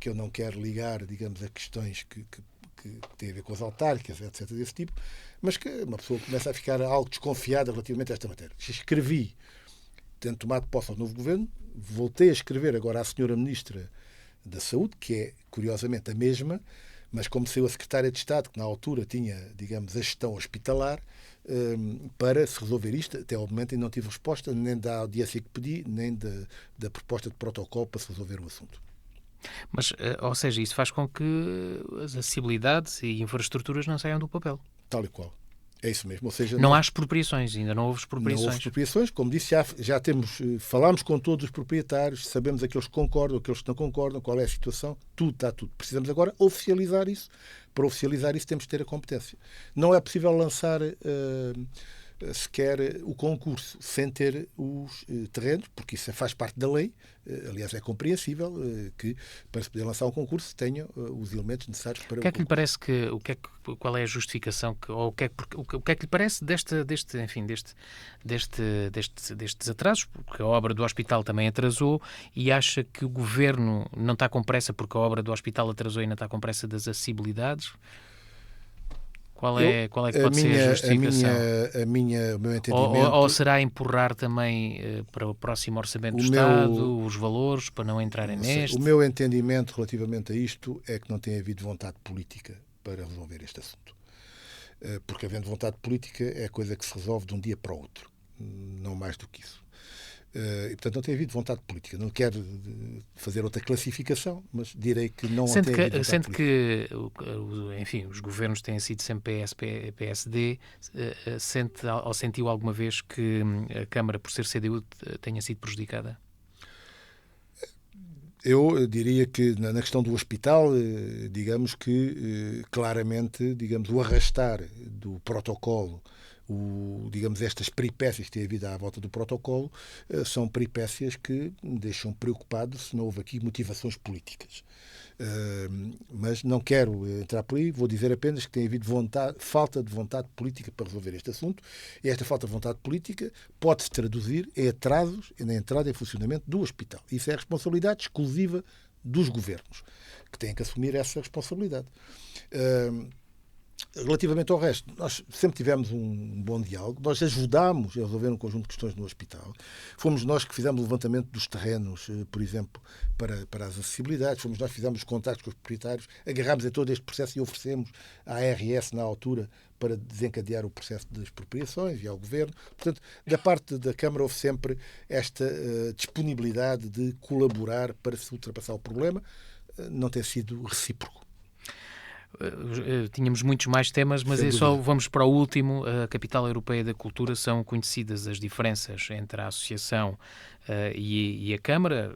que eu não quero ligar, digamos, a questões que têm a ver com as autárquicas, etc., desse tipo, mas que uma pessoa começa a ficar algo desconfiada relativamente a esta matéria. Escrevi, tendo tomado posse ao novo Governo, voltei a escrever agora à Senhora Ministra da Saúde, que é, curiosamente, a mesma, mas como saiu a Secretária de Estado, que na altura tinha, digamos, a gestão hospitalar, para se resolver isto. Até ao momento ainda não tive resposta, nem da audiência que pedi, nem da proposta de protocolo para se resolver o assunto. Mas, ou seja, isso faz com que as acessibilidades e infraestruturas não saiam do papel. Tal e qual. É isso mesmo. Ou seja, não há expropriações, ainda não houve expropriações. Não houve expropriações. Como disse, já falámos com todos os proprietários, sabemos aqueles que concordam, aqueles que não concordam, qual é a situação, está tudo. Precisamos agora oficializar isso. Para oficializar isso temos de ter a competência. Não é possível lançar sequer o concurso sem ter os terrenos, porque isso faz parte da lei. Aliás, é compreensível que para se poder lançar um concurso tenha os elementos necessários para o que é que lhe parece qual é a justificação ou o que é que lhe parece destes atrasos, porque a obra do hospital também atrasou, e acha que o Governo não está com pressa porque a obra do hospital atrasou e não está com pressa das acessibilidades? Qual é que pode ser a justificação? O meu entendimento... Ou será empurrar também para o próximo Orçamento do Estado os valores para não entrarem neste? O meu entendimento relativamente a isto é que não tem havido vontade política para resolver este assunto. Porque havendo vontade política é coisa que se resolve de um dia para o outro. Não mais do que isso. E, portanto, não tem havido vontade política. Não quero fazer outra classificação, mas direi que não tem havido vontade política. Sente que, enfim, os governos têm sido sempre PS, PSD, sentiu alguma vez que a Câmara, por ser CDU, tenha sido prejudicada? Eu diria que na questão do hospital, digamos que claramente, digamos, o arrastar do protocolo, digamos, estas peripécias que tem havido à volta do protocolo, são peripécias que me deixam preocupado se não houve aqui motivações políticas. Mas não quero entrar por aí, vou dizer apenas que tem havido falta de vontade política para resolver este assunto, e esta falta de vontade política pode-se traduzir em atrasos na entrada em funcionamento do hospital. Isso é a responsabilidade exclusiva dos governos, que têm que assumir essa responsabilidade. Relativamente ao resto, nós sempre tivemos um bom diálogo, nós ajudámos a resolver um conjunto de questões no hospital. Fomos nós que fizemos o levantamento dos terrenos, por exemplo, para as acessibilidades, fomos nós que fizemos os contactos com os proprietários, agarrámos a todo este processo e oferecemos à ARS, na altura, para desencadear o processo de expropriações e ao Governo. Portanto, da parte da Câmara houve sempre esta disponibilidade de colaborar para se ultrapassar o problema, não tem sido recíproco. Tínhamos muitos mais temas, mas só vamos para o último. A Capital Europeia da Cultura, são conhecidas as diferenças entre a Associação e a Câmara,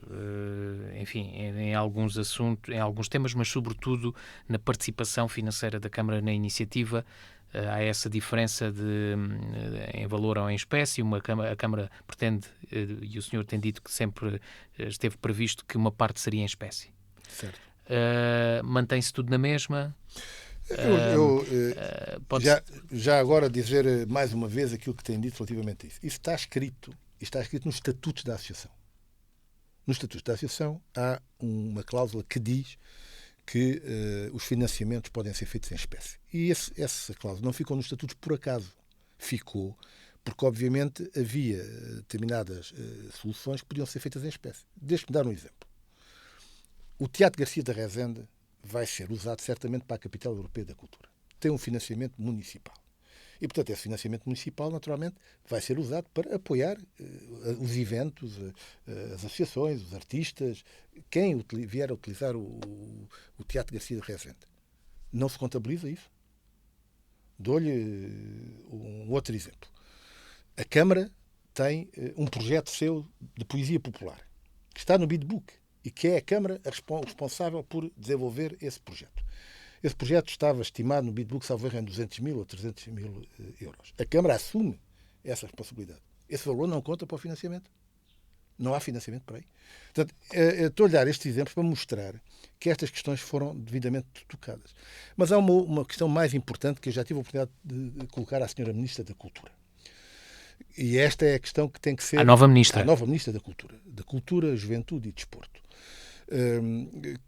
enfim, em alguns assuntos, em alguns temas, mas sobretudo na participação financeira da Câmara na iniciativa. Há essa diferença em valor ou em espécie. A Câmara pretende, e o senhor tem dito que sempre esteve previsto que uma parte seria em espécie. Certo. Mantém-se tudo na mesma? Já agora dizer mais uma vez aquilo que tenho dito relativamente a isso. Isso está escrito nos estatutos da Associação. Nos estatutos da Associação há uma cláusula que diz que os financiamentos podem ser feitos em espécie. E essa cláusula não ficou nos estatutos por acaso. Ficou porque, obviamente, havia determinadas soluções que podiam ser feitas em espécie. Deixe-me dar um exemplo. O Teatro Garcia da Rezende vai ser usado certamente para a Capital Europeia da Cultura. Tem um financiamento municipal. E, portanto, esse financiamento municipal, naturalmente, vai ser usado para apoiar os eventos, as associações, os artistas, quem vier a utilizar o Teatro Garcia da Rezende. Não se contabiliza isso. Dou-lhe um outro exemplo. A Câmara tem um projeto seu de poesia popular, que está no Bidbook, e que é a Câmara responsável por desenvolver esse projeto. Esse projeto estava estimado no Bidbook, salvo erro, em 200 mil ou 300 mil euros. A Câmara assume essa responsabilidade. Esse valor não conta para o financiamento. Não há financiamento para aí. Portanto, estou a dar estes exemplos para mostrar que estas questões foram devidamente tocadas. Mas há uma questão mais importante que eu já tive a oportunidade de colocar à Sra. Ministra da Cultura. E esta é a questão que tem que ser... A nova Ministra da Cultura, Juventude e Desporto.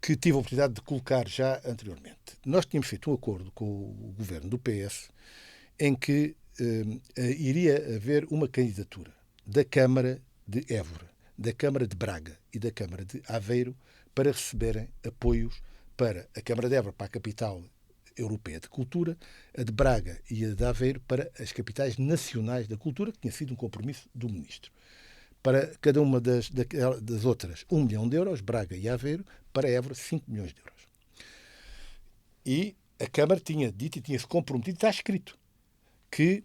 Que tive a oportunidade de colocar já anteriormente. Nós tínhamos feito um acordo com o governo do PS em que iria haver uma candidatura da Câmara de Évora, da Câmara de Braga e da Câmara de Aveiro para receberem apoios para a Câmara de Évora, para a Capital Europeia de Cultura, a de Braga e a de Aveiro para as capitais nacionais da cultura, que tinha sido um compromisso do Ministro. Para cada uma das outras, 1 milhão de euros, Braga e Aveiro, para Évora, 5 milhões de euros. E a Câmara tinha dito e tinha-se comprometido, está escrito, que,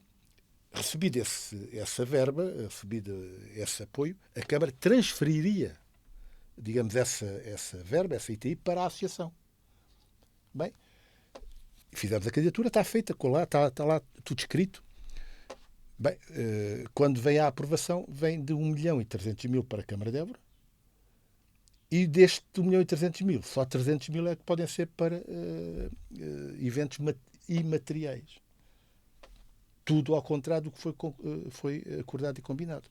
recebido essa verba, recebido esse apoio, a Câmara transferiria, digamos, essa verba, essa ITI, para a Associação. Bem, fizemos a candidatura, está feita, está lá tudo escrito. Bem, quando vem a aprovação, vem de 1.300.000 para a Câmara de Évora e deste 1.300.000, só 300.000 é que podem ser para eventos imateriais. Tudo ao contrário do que foi acordado e combinado.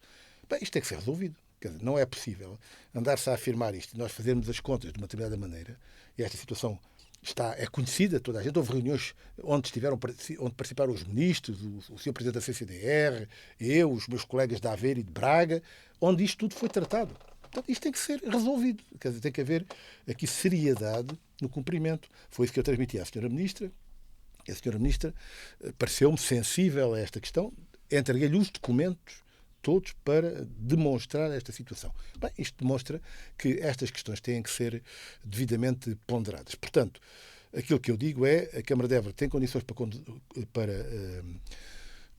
Bem, isto tem que ser resolvido. Quer dizer, não é possível andar-se a afirmar isto e nós fazermos as contas de uma determinada maneira, e esta situação é conhecida, toda a gente. Houve reuniões onde participaram os ministros, o Sr. Presidente da CCDR, eu, os meus colegas de Aveiro e de Braga, onde isto tudo foi tratado. Portanto, isto tem que ser resolvido. Quer dizer, tem que haver aqui seriedade no cumprimento. Foi isso que eu transmiti à Sra. Ministra. A Sra. Ministra pareceu-me sensível a esta questão. Entreguei-lhe os documentos todos para demonstrar esta situação. Bem, isto demonstra que estas questões têm que ser devidamente ponderadas. Portanto, aquilo que eu digo é a Câmara de Évora tem condições para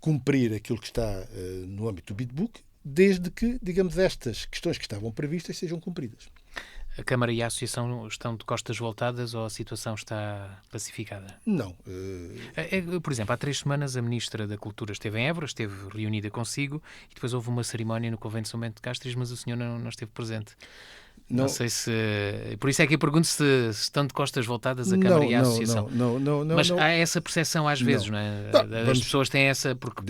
cumprir aquilo que está no âmbito do Bidbook, desde que, digamos, estas questões que estavam previstas sejam cumpridas. A Câmara e a Associação estão de costas voltadas ou a situação está pacificada? Não. Por exemplo, há 3 semanas a Ministra da Cultura esteve em Évora, esteve reunida consigo e depois houve uma cerimónia no Convento de São Bento de Castries, mas o senhor não esteve presente. Não sei se... Por isso é que eu pergunto se estão de costas voltadas a Câmara e a Associação. Não. Mas há essa percepção às vezes, não é? As pessoas têm essa... Porque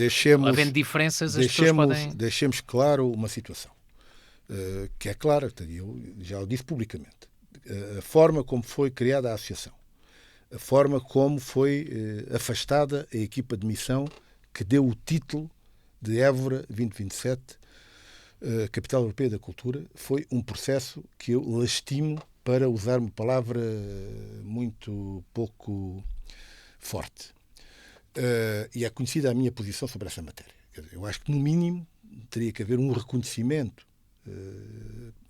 havendo diferenças, as pessoas podem... Deixemos claro uma situação. Que é clara, eu já o disse publicamente. a forma como foi criada a associação, a forma como foi afastada a equipa de missão que deu o título de Évora 2027, Capital Europeia da Cultura, foi um processo que eu lastimo, para usar uma palavra muito pouco forte. E é conhecida a minha posição sobre essa matéria. Quer dizer, eu acho que, no mínimo, teria que haver um reconhecimento,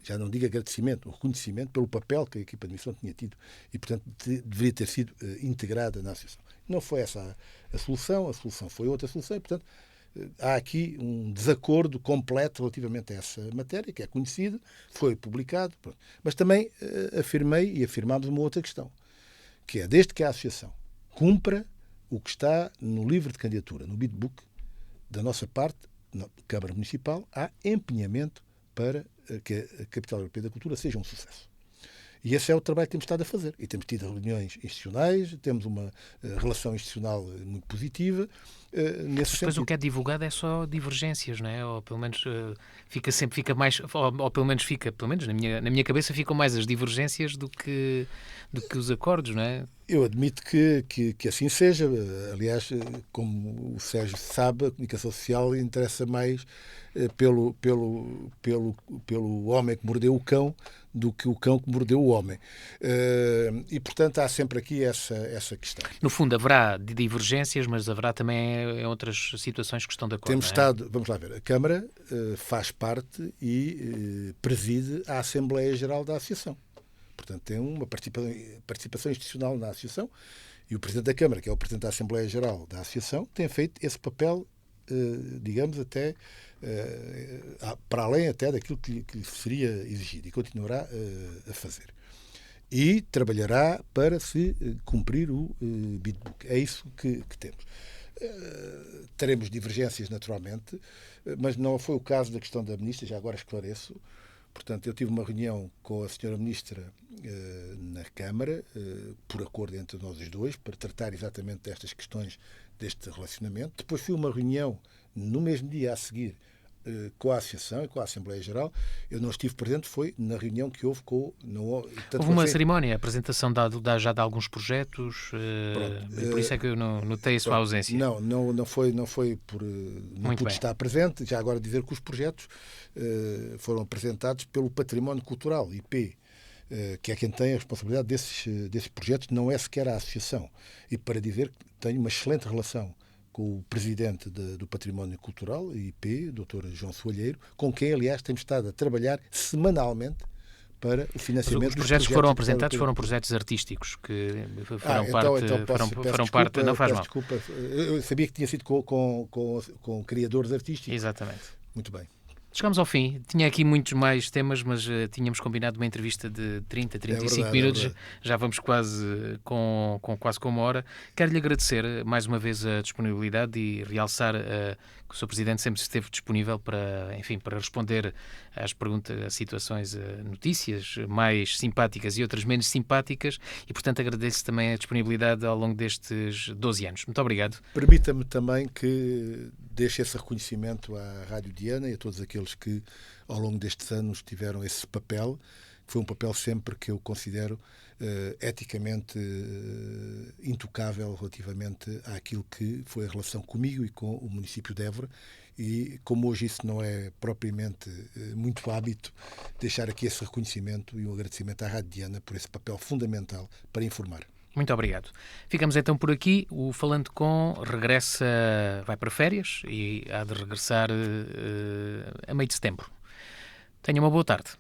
já não digo agradecimento, um reconhecimento pelo papel que a equipa de missão tinha tido e, portanto, deveria ter sido integrada na associação. Não foi essa a solução foi outra solução e, portanto, há aqui um desacordo completo relativamente a essa matéria, que é conhecida, foi publicado, pronto. Mas também afirmei e afirmámos uma outra questão, que é, desde que a associação cumpra o que está no livro de candidatura, no bidbook, da nossa parte, na Câmara Municipal, há empenhamento para que a Capital Europeia da Cultura seja um sucesso. E esse é o trabalho que temos estado a fazer. E temos tido reuniões institucionais, temos uma relação institucional muito positiva. Nesse depois sentido. O que é divulgado é só divergências, não é? Ou pelo menos fica mais, ou pelo menos na minha cabeça ficam mais as divergências do que os acordos, não é? Eu admito que assim seja. Aliás, como o Sérgio sabe, a comunicação social interessa mais pelo homem que mordeu o cão do que o cão que mordeu o homem. E, portanto, há sempre aqui essa questão. No fundo, haverá divergências, mas haverá também em outras situações que estão de acordo. Temos estado, vamos lá ver, a Câmara faz parte e preside a Assembleia Geral da Associação. Portanto, tem uma participação institucional na Associação e o Presidente da Câmara, que é o Presidente da Assembleia Geral da Associação, tem feito esse papel, digamos, até para além até daquilo que lhe seria exigido e continuará a fazer. E trabalhará para se cumprir o bidbook. É isso que temos. Teremos divergências, naturalmente, mas não foi o caso da questão da Ministra, já agora esclareço. Portanto, eu tive uma reunião com a Sra. Ministra na Câmara, por acordo entre nós os dois, para tratar exatamente destas questões, deste relacionamento. Depois fui a uma reunião, no mesmo dia a seguir, com a Associação e com a Assembleia Geral. Eu não estive presente, foi na reunião que houve com... Houve uma cerimónia, a apresentação já de alguns projetos, e por isso é que eu notei a sua ausência. Não foi por não pude estar presente. Já agora dizer que os projetos foram apresentados pelo Património Cultural, IP, que é quem tem a responsabilidade desses projetos, não é sequer a Associação. E para dizer que tenho uma excelente relação com o Presidente do Património Cultural, IP, Dr. João Soalheiro, com quem, aliás, temos estado a trabalhar semanalmente para o financiamento. Os projetos que foram apresentados foram projetos artísticos que foram parte. Não faz mal. Desculpa, eu sabia que tinha sido com criadores artísticos. Exatamente. Muito bem. Chegamos ao fim. Tinha aqui muitos mais temas, mas tínhamos combinado uma entrevista de 35 minutos. Já vamos quase com uma hora. Quero-lhe agradecer mais uma vez a disponibilidade e realçar que o Sr. Presidente sempre esteve disponível para responder às perguntas, a situações, notícias mais simpáticas e outras menos simpáticas e, portanto, agradeço também a disponibilidade ao longo destes 12 anos. Muito obrigado. Permita-me também que deixe esse reconhecimento à Rádio Diana e a todos aqueles que, ao longo destes anos, tiveram esse papel. Foi um papel sempre que eu considero eticamente intocável relativamente àquilo que foi a relação comigo e com o município de Évora. E como hoje isso não é propriamente muito hábito, deixar aqui esse reconhecimento e um agradecimento à Rádio Diana por esse papel fundamental para informar. Muito obrigado. Ficamos então por aqui. O Falando Com vai para férias e há de regressar a meio de setembro. Tenha uma boa tarde.